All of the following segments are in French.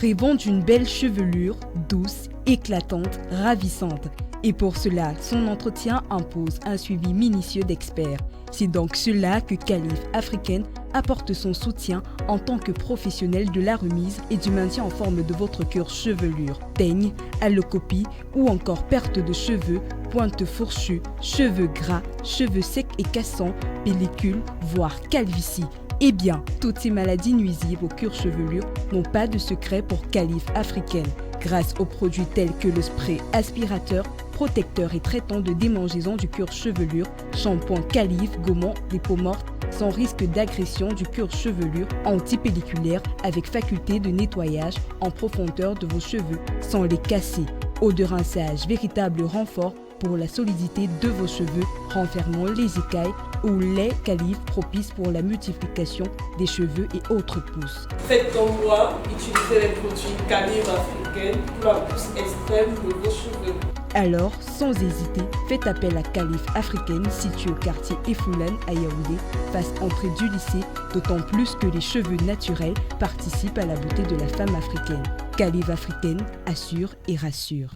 rêvant d'une belle chevelure douce, éclatante, ravissante. Et pour cela, son entretien impose un suivi minutieux d'experts. C'est donc cela que Kalife Africaine apporte son soutien en tant que professionnel de la remise et du maintien en forme de votre cuir chevelure. Teigne, allocopie ou encore perte de cheveux, pointe fourchue, cheveux gras, cheveux secs et cassants, pellicule, voire calvitie. Eh bien, toutes ces maladies nuisibles au cuir chevelure n'ont pas de secret pour Kalife Africaine. Grâce aux produits tels que le spray aspirateur, protecteur et traitant de démangeaison du cuir chevelure, shampoing Kalife gommant des peaux mortes, sans risque d'agression du cuir chevelure, antipelliculaire avec faculté de nettoyage en profondeur de vos cheveux sans les casser. Eau de rinçage, véritable renfort pour la solidité de vos cheveux, renfermant les écailles ou lait Kalife propice pour la multiplication des cheveux et autres pousses. Faites comme moi, utilisez les produits Kalife Africaine pour la pousse extrême de vos cheveux. Alors, sans hésiter, faites appel à Kalife Africaine située au quartier Efoulan à Yaoundé, face entrée du lycée, d'autant plus que les cheveux naturels participent à la beauté de la femme africaine. Kalife Africaine assure et rassure.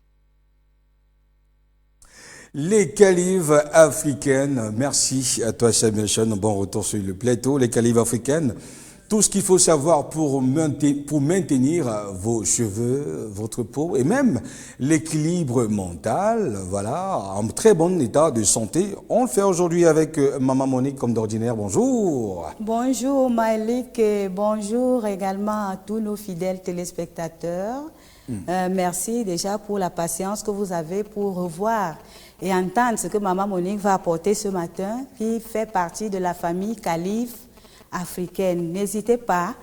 Les Kalife Africaines, merci à toi Samuel Sean, bon retour sur le plateau. Les Kalife Africaines, tout ce qu'il faut savoir pour maintenir vos cheveux, votre peau et même l'équilibre mental, voilà, en très bon état de santé. On le fait aujourd'hui avec Maman Monique comme d'ordinaire. Bonjour. Bonjour Malik et bonjour également à tous nos fidèles téléspectateurs. Merci déjà pour la patience que vous avez pour revoir et entendre ce que Maman Monique va apporter ce matin, qui fait partie de la famille Kalife Africaine. N'hésitez pas.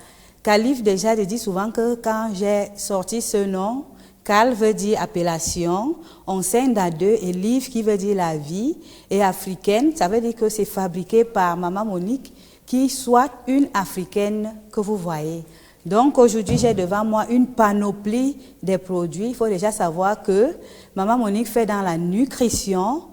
Kalife, déjà, je dis souvent que quand j'ai sorti ce nom, Kal veut dire appellation, enseigne à deux, et Life qui veut dire la vie, et africaine, ça veut dire que c'est fabriqué par Maman Monique, qui soit une africaine que vous voyez. Donc aujourd'hui, j'ai devant moi une panoplie des produits. Il faut déjà savoir que Maman Monique fait dans la nutrition,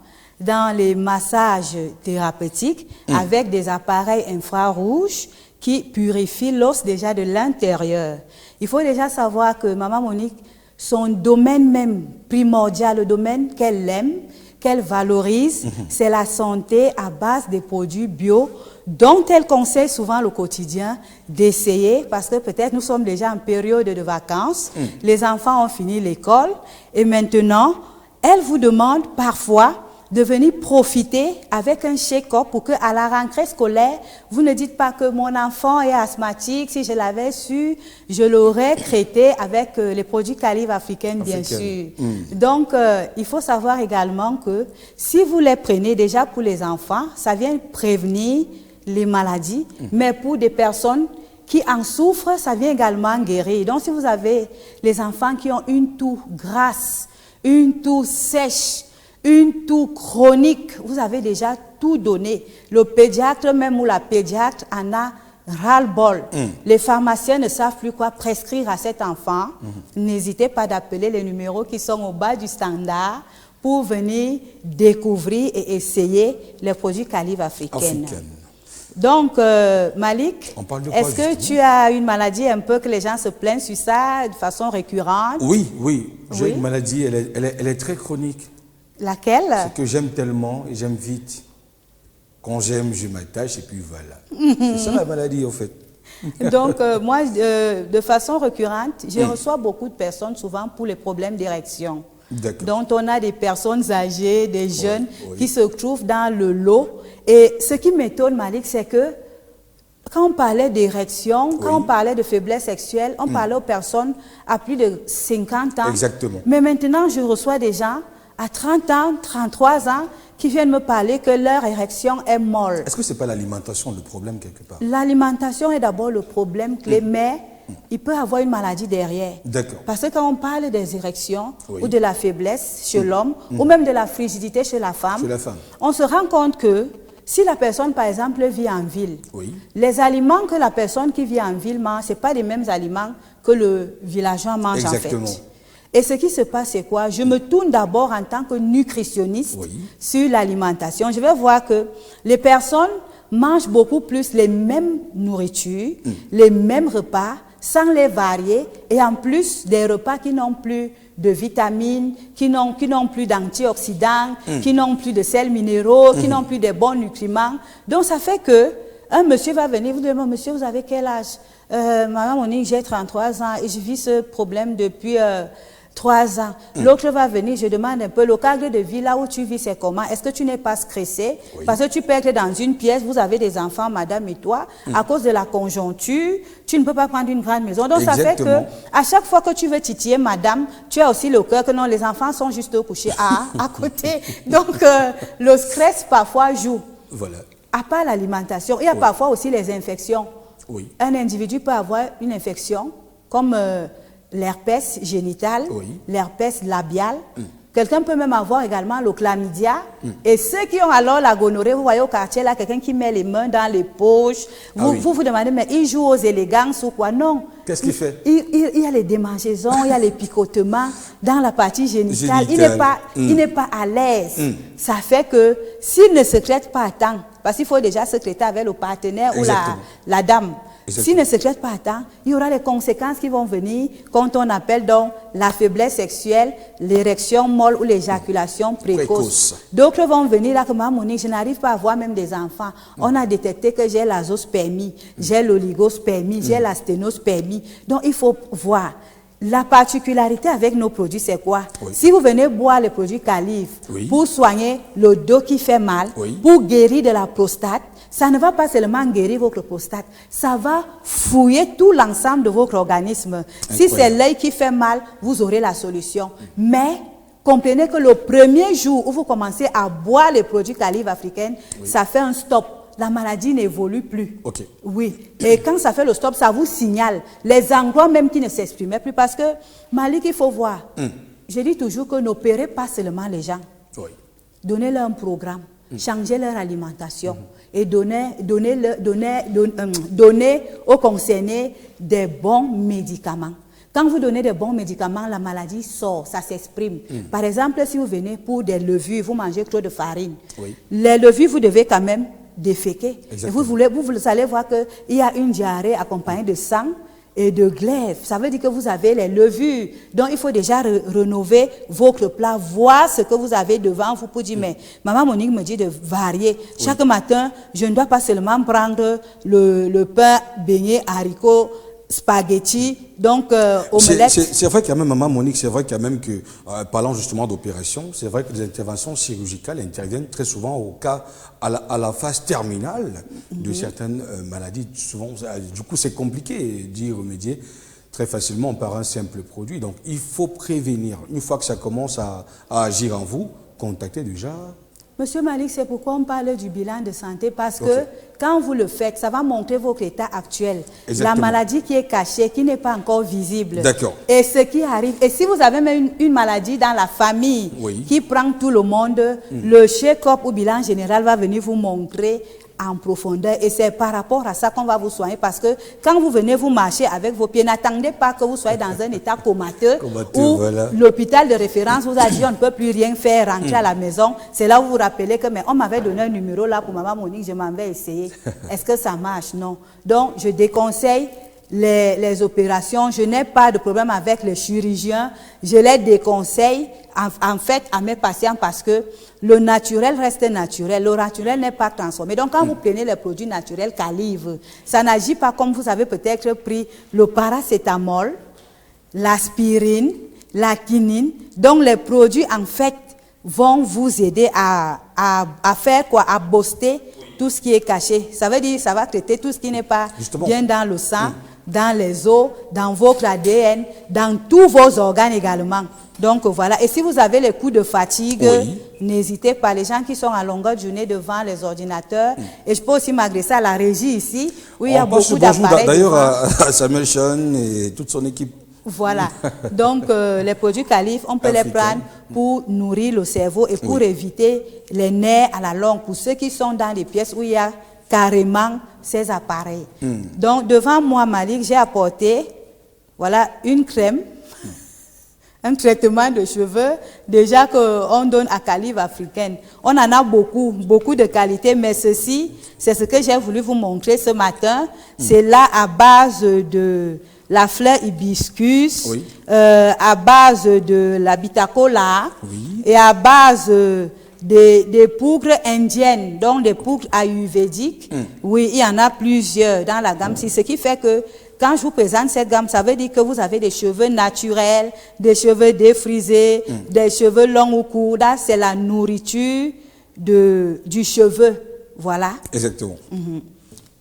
dans les massages thérapeutiques, avec des appareils infrarouges qui purifient l'os déjà de l'intérieur. Il faut déjà savoir que Maman Monique, son domaine même primordial, le domaine qu'elle aime, qu'elle valorise, c'est la santé à base des produits bio, dont elle conseille souvent le quotidien d'essayer, parce que peut-être nous sommes déjà en période de vacances, les enfants ont fini l'école, et maintenant, elle vous demande parfois de venir profiter avec un check-up pour qu'à la rentrée scolaire, vous ne dites pas que mon enfant est asthmatique, si je l'avais su, je l'aurais traité avec les produits Kalife Africaine, bien sûr. Donc, il faut savoir également que si vous les prenez déjà pour les enfants, ça vient prévenir les maladies, mais pour des personnes qui en souffrent, ça vient également guérir. Donc, si vous avez les enfants qui ont une toux grasse, une toux sèche, une toux chronique, vous avez déjà tout donné. Le pédiatre même ou la pédiatre en a ras-le-bol. Les pharmaciens ne savent plus quoi prescrire à cet enfant. N'hésitez pas d'appeler les numéros qui sont au bas du standard pour venir découvrir et essayer les produits Kalife Africaine. Donc, Malik, est-ce que tu as une maladie un peu que les gens se plaignent sur ça de façon récurrente? Oui, j'ai une maladie, elle est très chronique. Laquelle? C'est que j'aime tellement et j'aime vite. Quand j'aime, je m'attache et puis voilà. C'est ça la maladie, en fait. Donc, moi, de façon récurrente, je reçois beaucoup de personnes, souvent pour les problèmes d'érection. Donc, on a des personnes âgées, des jeunes qui se trouvent dans le lot. Et ce qui m'étonne, Malik, c'est que quand on parlait d'érection, quand on parlait de faiblesse sexuelle, on parlait aux personnes à plus de 50 ans. Exactement. Mais maintenant, je reçois des gens à 30 ans, 33 ans, qui viennent me parler que leur érection est molle. Est-ce que ce n'est pas l'alimentation le problème quelque part? L'alimentation est d'abord le problème clé, mais il peut avoir une maladie derrière. D'accord. Parce que quand on parle des érections ou de la faiblesse chez l'homme, ou même de la frigidité chez la femme, on se rend compte que si la personne, par exemple, vit en ville, les aliments que la personne qui vit en ville mange, ce n'est pas les mêmes aliments que le villageois mange en fait. Et ce qui se passe, c'est quoi? Je me tourne d'abord en tant que nutritionniste sur l'alimentation. Je vais voir que les personnes mangent beaucoup plus les mêmes nourritures, les mêmes repas, sans les varier, et en plus des repas qui n'ont plus de vitamines, qui n'ont plus d'antioxydants, qui n'ont plus de sels minéraux, qui n'ont plus de bons nutriments. Donc ça fait que un monsieur va venir vous demander, monsieur, vous avez quel âge? Maman Monique, j'ai 33 ans et je vis ce problème depuis 3 ans. L'autre va venir, je demande un peu, le cadre de vie là où tu vis, c'est comment? Est-ce que tu n'es pas stressé? Oui. Parce que tu peux être dans une pièce, vous avez des enfants, madame et toi, à cause de la conjoncture, tu ne peux pas prendre une grande maison. Donc ça fait que, à chaque fois que tu veux titiller madame, tu as aussi le cœur que non, les enfants sont juste couchés à côté. Donc le stress parfois joue. Voilà. À part l'alimentation, il y a parfois aussi les infections. Oui. Un individu peut avoir une infection comme l'herpès génital, l'herpès labial. Quelqu'un peut même avoir également le chlamydia. Et ceux qui ont alors la gonorrhée, vous voyez au quartier là, quelqu'un qui met les mains dans les poches. Vous vous demandez, mais il joue aux élégances ou quoi? Non. Qu'est-ce qu'il fait? Il y a les démangeaisons, il y a les picotements dans la partie génitale. Il n'est pas à l'aise. Ça fait que s'il ne sécrète pas à temps, parce qu'il faut déjà sécréter avec le partenaire ou la dame. S'il ne sécrète pas à temps, il y aura des conséquences qui vont venir quand on appelle donc la faiblesse sexuelle, l'érection molle ou l'éjaculation précoce. D'autres vont venir là comme Monique, je n'arrive pas à avoir même des enfants. On a détecté que j'ai l'azospermie, j'ai l'oligospermie, j'ai la sténospermie. Donc il faut voir. La particularité avec nos produits, c'est quoi? Si vous venez boire les produits Calive pour soigner le dos qui fait mal, pour guérir de la prostate, ça ne va pas seulement guérir votre prostate, ça va fouiller tout l'ensemble de votre organisme. Si c'est l'œil qui fait mal, vous aurez la solution. Mais comprenez que le premier jour où vous commencez à boire les produits Calive africaine, ça fait un stop. La maladie n'évolue plus. Oui. Et quand ça fait le stop, ça vous signale les endroits même qui ne s'exprimaient plus. Parce que, Malik, il faut voir. Je dis toujours que n'opérez pas seulement les gens. Donnez-leur un programme. Changez leur alimentation. Et donnez aux concernés des bons médicaments. Quand vous donnez des bons médicaments, la maladie sort, ça s'exprime. Par exemple, si vous venez pour des levures, vous mangez trop de farine. Les levures, vous devez quand même déféquer. Et vous allez voir qu'il y a une diarrhée accompagnée de sang et de glaive. Ça veut dire que vous avez les levures. Donc, il faut déjà rénover votre plat, voir ce que vous avez devant vous pour dire, mais maman Monique me dit de varier. Chaque matin, je ne dois pas seulement prendre le pain, beignet, haricots, spaghetti, donc omelette. C'est vrai qu'il y a même, maman Monique, c'est vrai qu'il y a même que, parlant justement d'opération, c'est vrai que les interventions chirurgicales interviennent très souvent au cas, à la phase terminale de certaines maladies. Souvent, du coup, c'est compliqué d'y remédier très facilement par un simple produit. Donc, il faut prévenir. Une fois que ça commence à agir en vous, contactez déjà. Monsieur Malik, c'est pourquoi on parle du bilan de santé, parce que quand vous le faites, ça va montrer votre état actuel. La maladie qui est cachée, qui n'est pas encore visible. Et ce qui arrive. Et si vous avez même une maladie dans la famille qui prend tout le monde, le check-up ou bilan général va venir vous montrer en profondeur. Et c'est par rapport à ça qu'on va vous soigner, parce que quand vous venez vous marcher avec vos pieds, n'attendez pas que vous soyez dans un état comateux où l'hôpital de référence vous a dit on ne peut plus rien faire, rentrer à la maison. C'est là où vous vous rappelez que mais on m'avait donné un numéro là pour maman Monique, je m'en vais essayer. Est-ce que ça marche? Non. Donc je déconseille les opérations. Je n'ai pas de problème avec les chirurgiens. Je les déconseille en fait à mes patients, parce que le naturel reste naturel. Le naturel n'est pas transformé. Donc, quand vous prenez les produits naturels Calive, ça n'agit pas comme vous avez peut-être pris le paracétamol, l'aspirine, la quinine. Donc, les produits, en fait, vont vous aider à faire quoi? À booster tout ce qui est caché. Ça veut dire ça va traiter tout ce qui n'est pas bien dans le sang, dans les os, dans votre ADN, dans tous vos organes également. Donc voilà, et si vous avez les coups de fatigue, n'hésitez pas, les gens qui sont à longueur de journée devant les ordinateurs, et je peux aussi m'adresser à la régie ici, où il y a beaucoup d'appareils. D'ailleurs à Samuel Sean et toute son équipe. Voilà, donc les produits Calive, on peut les prendre pour nourrir le cerveau et pour éviter les nerfs à la longue, pour ceux qui sont dans les pièces où il y a carrément ces appareils. Donc devant moi, Malik, j'ai apporté voilà, une crème, un traitement de cheveux, déjà qu'on donne à Calive africaine. On en a beaucoup, beaucoup de qualité, mais ceci, c'est ce que j'ai voulu vous montrer ce matin. C'est là à base la fleur hibiscus, Oui. À base de la bitacola, Oui. et à base des poudres indiennes, donc des poudres ayurvédiques. Oui, il y en a plusieurs dans la gamme. C'est ce qui fait que quand je vous présente cette gamme, ça veut dire que vous avez des cheveux naturels, des cheveux défrisés, des cheveux longs ou courts. Là, c'est la nourriture du cheveu. Voilà. Exactement.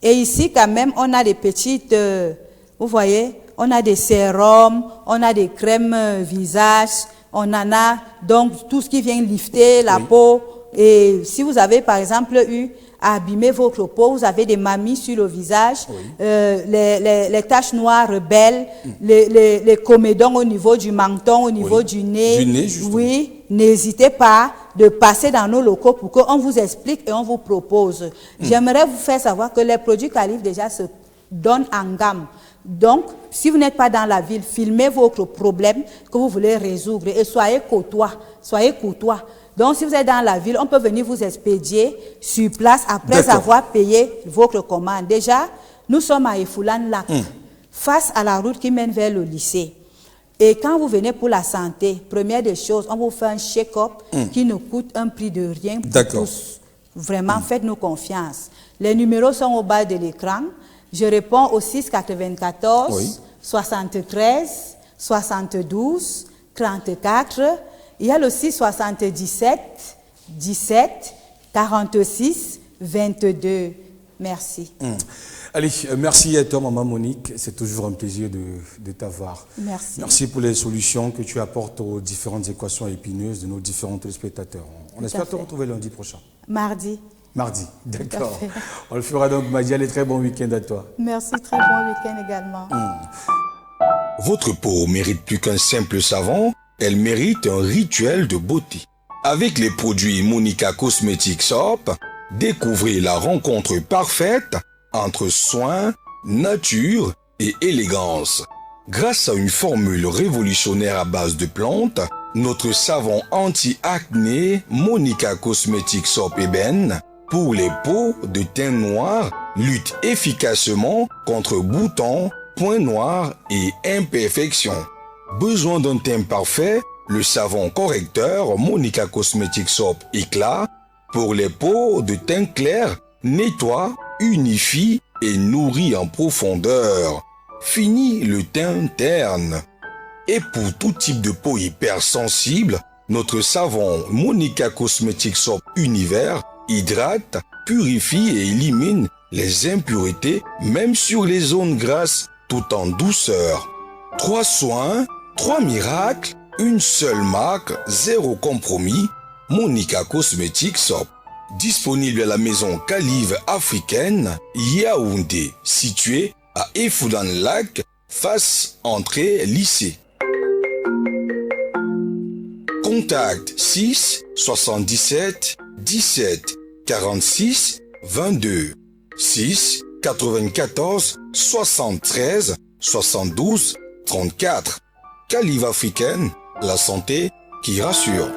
Et ici, quand même, on a des petites, vous voyez, on a des sérums, on a des crèmes visage, on en a donc tout ce qui vient lifter la peau. Et si vous avez, par exemple, eu à abîmer votre peau, vous avez des mamies sur le visage, les taches noires belles, les comédons au niveau du menton, au niveau du nez. Du nez, justement. Oui, n'hésitez pas de passer dans nos locaux pour qu'on vous explique et on vous propose. J'aimerais vous faire savoir que les produits Calif déjà se donnent en gamme. Donc, si vous n'êtes pas dans la ville, filmez votre problème que vous voulez résoudre et soyez courtois. Soyez courtois. Donc, si vous êtes dans la ville, on peut venir vous expédier sur place après avoir payé votre commande. Déjà, nous sommes à Efoulan-Lac, face à la route qui mène vers le lycée. Et quand vous venez pour la santé, première des choses, on vous fait un check-up qui nous coûte un prix de rien pour tous. Vraiment, faites-nous confiance. Les numéros sont au bas de l'écran. Je réponds au 694 73 72 34. Il y a le 677 17 46 22. Merci. Allez, merci à toi, maman Monique. C'est toujours un plaisir de t'avoir. Merci. Merci pour les solutions que tu apportes aux différentes équations épineuses de nos différents téléspectateurs. On espère te retrouver lundi prochain. Mardi. Mardi, d'accord. On le fera donc, Madia. Allez, très bon week-end à toi. Merci, très bon week-end également. Votre peau mérite plus qu'un simple savon, elle mérite un rituel de beauté. Avec les produits Monica Cosmetic Soap, découvrez la rencontre parfaite entre soin, nature et élégance. Grâce à une formule révolutionnaire à base de plantes, notre savon anti-acné Monica Cosmetic Soap Ébène pour les peaux de teint noir lutte efficacement contre boutons, points noirs et imperfections. Besoin d'un teint parfait, le savon correcteur Monica Cosmetic Soap Éclat pour les peaux de teint clair nettoie, unifie et nourrit en profondeur. Fini le teint terne. Et pour tout type de peau hypersensible, notre savon Monica Cosmetic Soap Univers hydrate, purifie et élimine les impuretés même sur les zones grasses tout en douceur. 3 soins, 3 miracles, une seule marque, 0 compromis, Monica Cosmetic Soap. Disponible à la maison Calive africaine, Yaoundé, située à Efoulan-Lac, face entrée lycée. Contact 6 77 17 46 22 6 94 73 72 34. Calive africaine, la santé qui rassure.